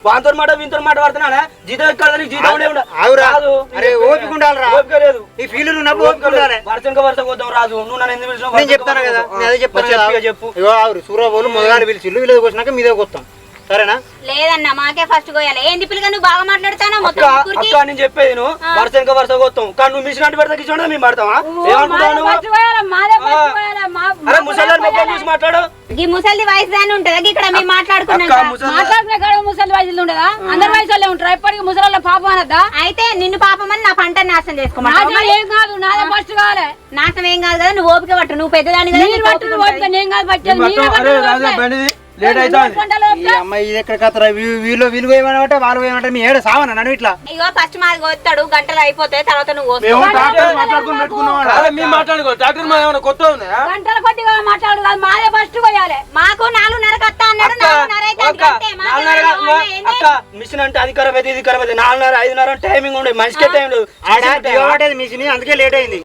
వాంతో మాట వీంతో మాట పడుతున్నా జీతం ఎక్కడ జీతం లేదు ఈ ఫీల్ వరుస పోతాం రాజు నువ్వు నన్ను ఎందుకు పిలిచినావు? నేను చెప్తాను కదా, నేను అదే చెప్తాను. చెప్పు సూర్యబోలు మొదగాడు పిలిచి మీదే వచ్చినాక మీదే కొత్తాం, సరేనా? లేదన్నా మాకే ఫస్ట్ కోయాలి. ఏంది పిల్లగా నువ్వు బాగా మాట్లాడుతానా? అక్క నేను చెప్పేది నువ్వు వరుస కొత్తాం కానీ నువ్వు మిషన్ అంటే పెడతా కిచ్చుంటే మేము పడతావా? అరే ముసలి మొక్కలు చూసి మాట్లాడు. ఈ ముసలి వయసు దాని ఉంటదా ఇక్కడ మేము మాట్లాడుకున్నాం ముసలి వయసులో ఉండదా? అందరి వయసు వాళ్ళే ఉంటారు. ఎప్పటికీ ముసలి పాపం అనద్దా? అయితే నిన్ను పాపమని నా పంట నాశనం చేసుకోమంటావా? ఏం కాదు, నాదే ఫస్ట్ కావాలి. నాశనం ఏం కాదు కదా, నువ్వు ఓపిక పట్టు. నువ్వు పెద్దదాని కదా, నేను కాదు పట్టేది. అమ్మాయి ఇది ఎక్కడ కథరా? వీళ్ళు ఏమంటే వాళ్ళు ఏమంటే మీ ఏడు సావన నన్ను ఇట్లా. ఇగో ఫస్ట్ మాది కొత్తాడు, గంటలు అయిపోతాయి, తర్వాత నువ్వు గంటల కొద్దిగా మాట్లాడు కాదు, మాదే ఫస్ట్ పోయాలి. మాకు 4:30 వస్తా అన్నాడు. 4:30 మిషన్ అంటే అది ఖరాబ్ అయితే ఇది ఖరాబ్ అయితే 4:30 5:30 టైమింగ్ ఉండే మనిషికే టైం లేదు. మిషన్ అందుకే లేట్ అయింది.